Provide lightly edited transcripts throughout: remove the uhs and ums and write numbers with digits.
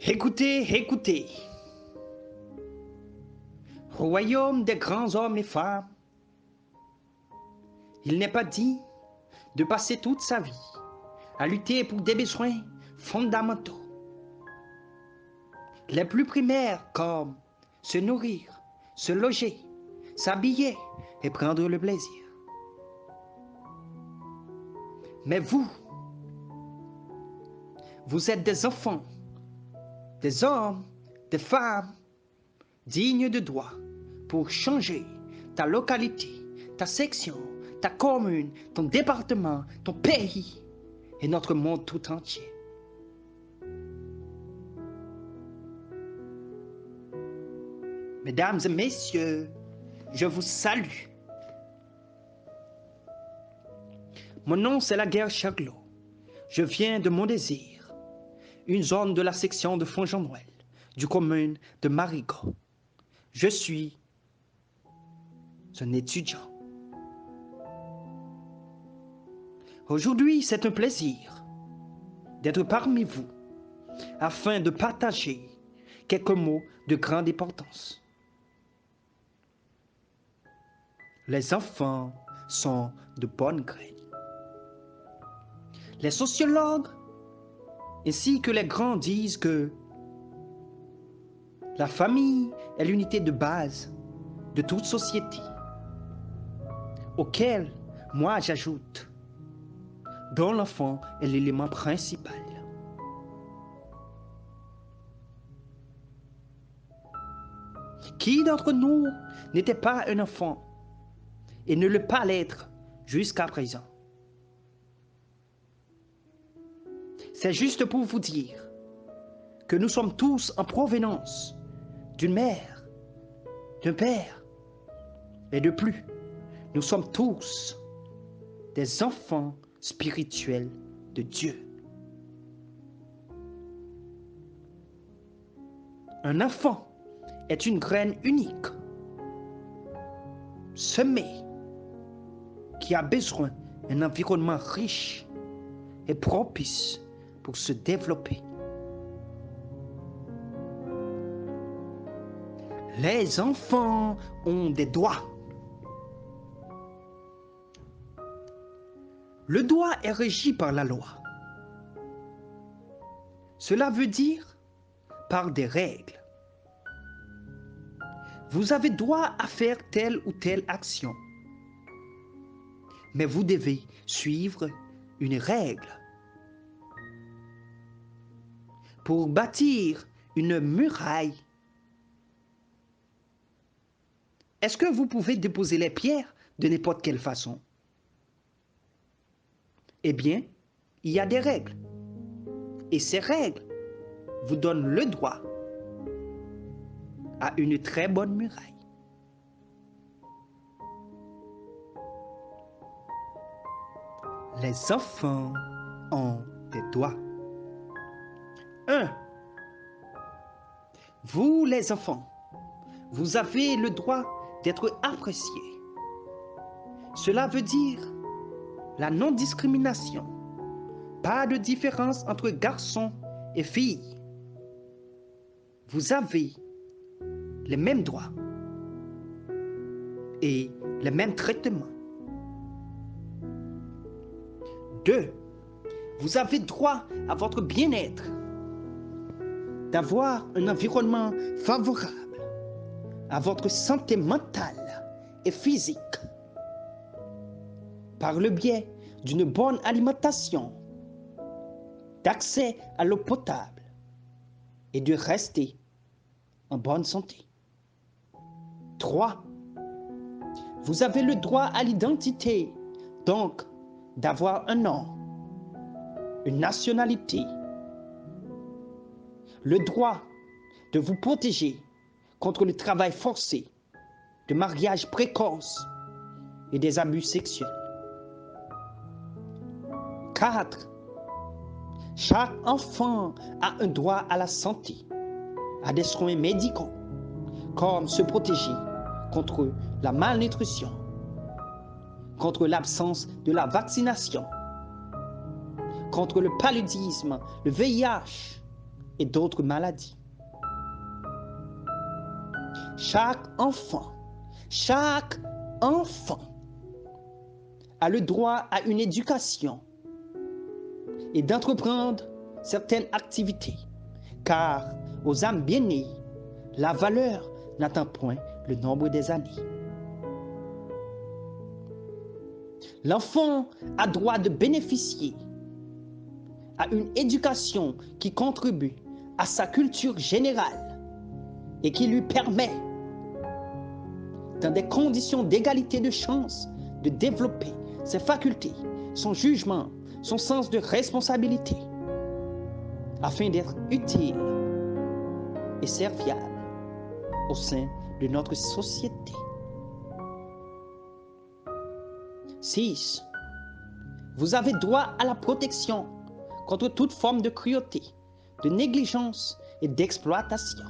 Écoutez, écoutez. Au royaume des grands hommes et femmes, il n'est pas dit de passer toute sa vie à lutter pour des besoins fondamentaux. Les plus primaires comme se nourrir, se loger, s'habiller et prendre le plaisir. Mais vous êtes des enfants, des hommes, des femmes dignes de droit pour changer ta localité, ta section, ta commune, ton département, ton pays et notre monde tout entier. Mesdames et messieurs, je vous salue. Mon nom c'est Laguerre Charlot. Je viens de Mondésir, une zone de la section de Font-Jean-Noël, du commune de Marigot. Je suis un étudiant. Aujourd'hui, c'est un plaisir d'être parmi vous afin de partager quelques mots de grande importance. Les enfants sont de bonnes graines. Les sociologues ainsi que les grands disent que la famille est l'unité de base de toute société, auquel moi j'ajoute, dont l'enfant est l'élément principal. Qui d'entre nous n'était pas un enfant et ne le pas l'être jusqu'à présent? C'est juste pour vous dire que nous sommes tous en provenance d'une mère, d'un père, et de plus, nous sommes tous des enfants spirituels de Dieu. Un enfant est une graine unique, semée, qui a besoin d'un environnement riche et propice pour se développer. Les enfants ont des droits. Le droit est régi par la loi. Cela veut dire par des règles. Vous avez droit à faire telle ou telle action, mais vous devez suivre une règle. Pour bâtir une muraille, est-ce que vous pouvez déposer les pierres de n'importe quelle façon? Eh bien, il y a des règles. Et ces règles vous donnent le droit à une très bonne muraille. Les enfants ont des droits. 1. Vous, les enfants, vous avez le droit d'être appréciés. Cela veut dire la non-discrimination. Pas de différence entre garçons et filles. Vous avez les mêmes droits et les mêmes traitements. 2. Vous avez droit à votre bien-être, d'avoir un environnement favorable à votre santé mentale et physique par le biais d'une bonne alimentation, d'accès à l'eau potable et de rester en bonne santé. 3. Vous avez le droit à l'identité, donc d'avoir un nom, une nationalité, le droit de vous protéger contre le travail forcé, de mariage précoce et des abus sexuels. 4. Chaque enfant a un droit à la santé, à des soins médicaux, comme se protéger contre la malnutrition, contre l'absence de la vaccination, contre le paludisme, le VIH et d'autres maladies. Chaque enfant a le droit à une éducation et d'entreprendre certaines activités, car aux âmes bien-nées, la valeur n'atteint point le nombre des années. L'enfant a droit de bénéficier à une éducation qui contribue à sa culture générale et qui lui permet, dans des conditions d'égalité de chance, de développer ses facultés, son jugement, son sens de responsabilité, afin d'être utile et serviable au sein de notre société. 6. Vous avez droit à la protection contre toute forme de cruauté, de négligence et d'exploitation.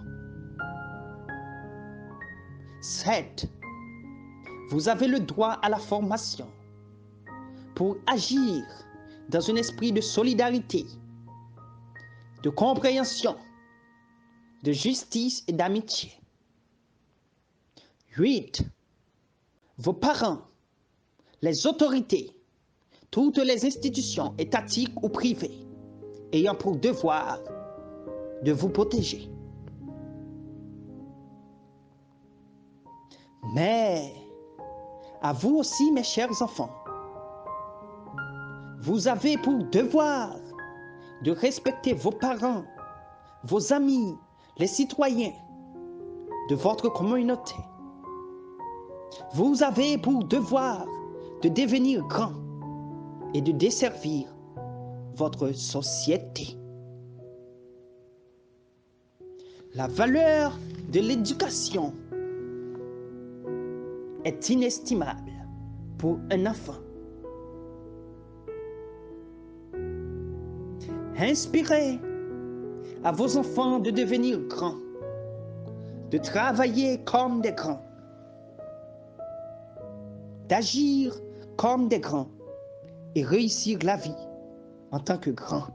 7. Vous avez le droit à la formation pour agir dans un esprit de solidarité, de compréhension, de justice et d'amitié. 8. Vos parents, les autorités, toutes les institutions étatiques ou privées ayant pour devoir de vous protéger. Mais à vous aussi, mes chers enfants, vous avez pour devoir de respecter vos parents, vos amis, les citoyens de votre communauté. Vous avez pour devoir de devenir grand et de desservir votre société. La valeur de l'éducation est inestimable pour un enfant. Inspirez à vos enfants de devenir grands, de travailler comme des grands, d'agir comme des grands et réussir la vie en tant que grands.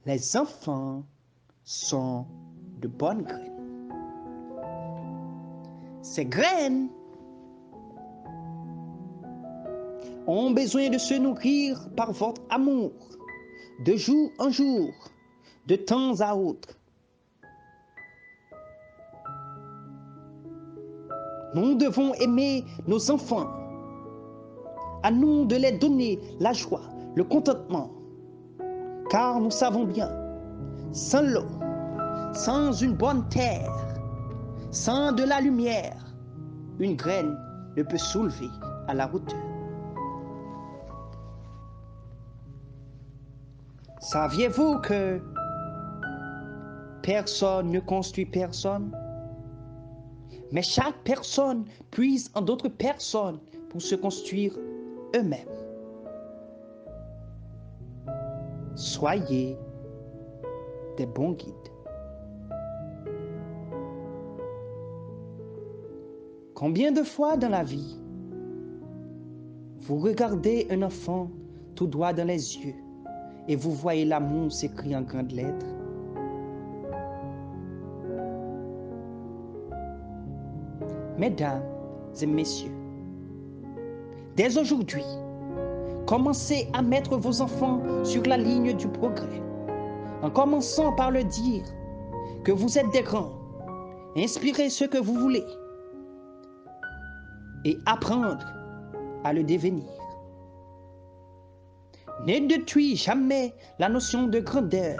Les enfants sont de bonnes graines. Ces graines ont besoin de se nourrir par votre amour, de jour en jour, de temps à autre. Nous devons aimer nos enfants. À nous de les donner la joie, le contentement. Car nous savons bien, sans l'eau, sans une bonne terre, sans de la lumière, une graine ne peut soulever à la hauteur. Saviez-vous que personne ne construit personne, mais chaque personne puise en d'autres personnes pour se construire eux-mêmes? Soyez des bons guides. Combien de fois dans la vie, vous regardez un enfant tout droit dans les yeux et vous voyez l'amour s'écrire en grandes lettres? Mesdames et messieurs, dès aujourd'hui, commencez à mettre vos enfants sur la ligne du progrès, en commençant par leur dire que vous êtes des grands, inspirez ce que vous voulez et apprendre à le devenir. Ne détruisez jamais la notion de grandeur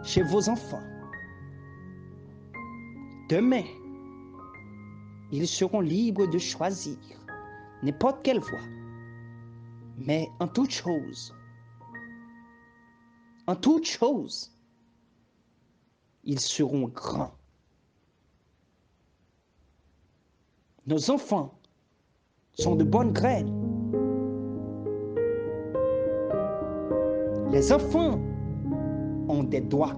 chez vos enfants. Demain, ils seront libres de choisir n'importe quelle voie. Mais en toute chose, ils seront grands. Nos enfants sont de bonnes graines. Les enfants ont des droits.